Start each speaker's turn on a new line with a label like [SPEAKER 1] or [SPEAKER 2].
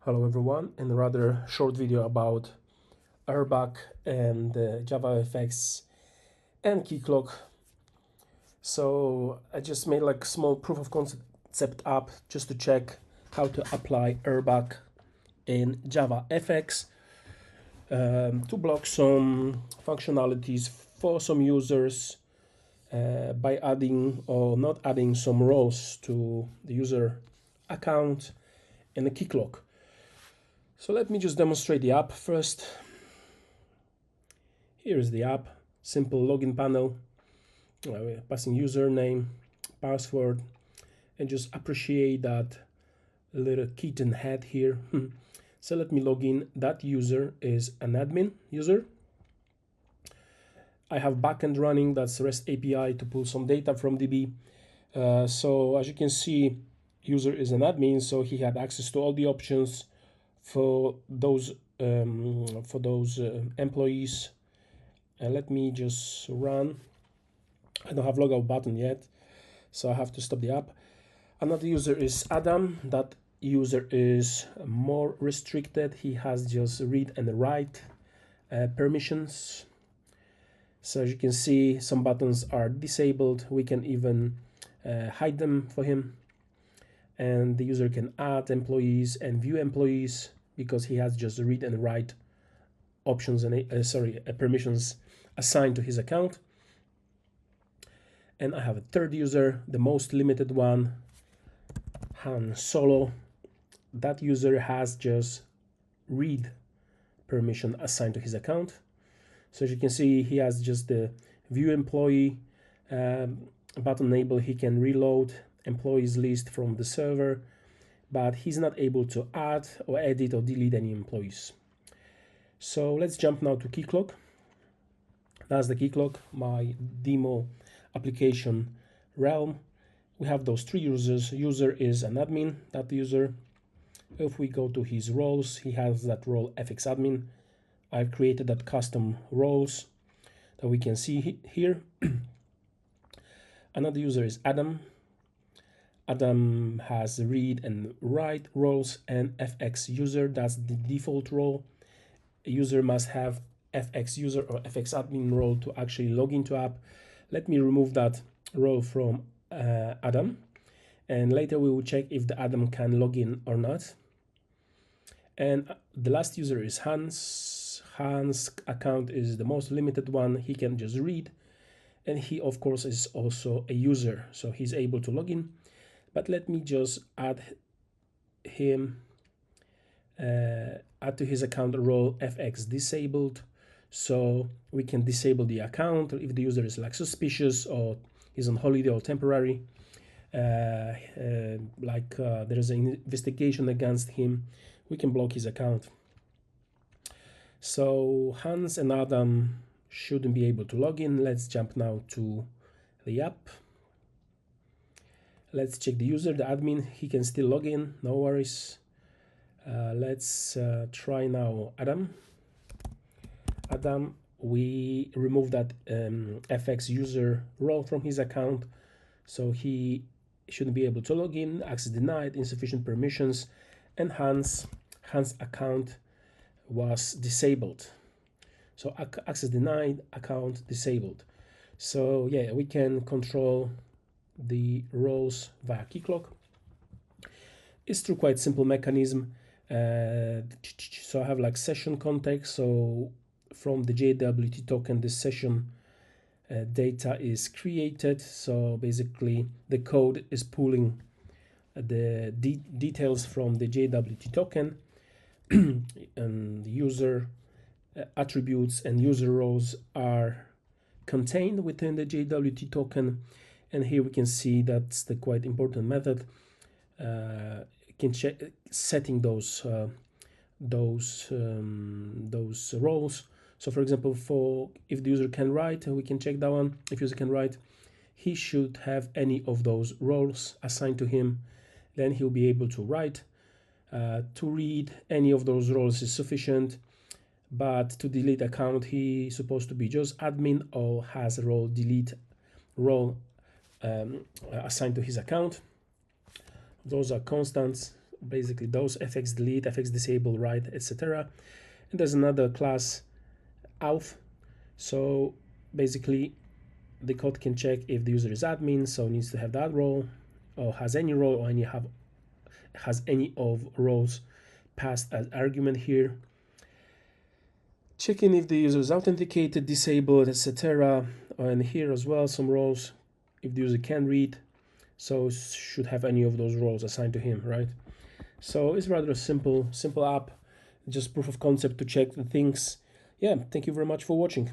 [SPEAKER 1] Hello everyone, in a rather short video about RBAC and JavaFX and Keycloak. So I just made like a small proof of concept app just to check how to apply RBAC in JavaFX to block some functionalities for some users by adding or not adding some roles to the user account in the Keycloak. So let me just demonstrate the app first. Here is the app, simple login panel, passing username, password, and just appreciate that little kitten head here. So let me log in. That user is an admin user. I have backend running, that's REST API to pull some data from DB. So as you can see, user is an admin, so he had access to all the options for those employees. Let me just run. I don't have logout button yet, so I have to stop the app. Another user is Adam. That user is more restricted. He has just read and write permissions. So as you can see, some buttons are disabled. We can even hide them for him. And the user can add employees and view employees because he has just read and write options and permissions assigned to his account. And I have a third user, the most limited one, Han Solo. That user has just read permission assigned to his account. So as you can see, he has just the view employee button enabled. He can reload employees list from the server, but he's not able to add or edit or delete any employees. So let's jump now to Keycloak. That's the Keycloak, my demo application realm. We have those three users. User is an admin, that user. If we go to his roles, he has that role FX admin. I've created that custom roles that we can see here. Another user is Adam. Adam has read and write roles and FX user, that's the default role. A user must have FX user or FX admin role to actually log into app. Let me remove that role from Adam, and later we will check if the Adam can log in or not. And the last user is Hans. Hans' account is the most limited one. He can just read, and he of course is also a user, so he's able to log in. But let me just add him, add to his account role FX disabled, so we can disable the account if the user is like suspicious or is on holiday or temporary, there is an investigation against him, we can block his account. So Hans and Adam shouldn't be able to log in. Let's jump now to the app. Let's check the user, the admin, he can still log in, no worries. Let's try now Adam. Adam, we remove that FX user role from his account, so he shouldn't be able to log in, access denied, insufficient permissions, and Hans' account was disabled. So access denied, account disabled. So yeah, we can control the roles via Keycloak. It's through quite simple mechanism. So I have like session context. So from the JWT token, the session data is created. So basically the code is pulling the details from the JWT token and the user attributes and user roles are contained within the JWT token. And here we can see that's the quite important method. Can check setting those roles. So for example, if the user can write, we can check that one. If user can write, he should have any of those roles assigned to him. Then he'll be able to write. To read any of those roles is sufficient, but to delete account, he's supposed to be just admin or has a role delete role assigned to his account. Those are constants. basically those fx delete, fx disable, write, etc. And there's another class auth. So basically the code can check if the user is admin, so needs to have that role, or has any role, or has any of roles passed as argument here. Checking if the user is authenticated, disabled, etc. And here as well, some roles, if the user can read, so should have any of those roles assigned to him, right? So it's rather a simple app, just proof of concept to check the things. Yeah, thank you very much for watching.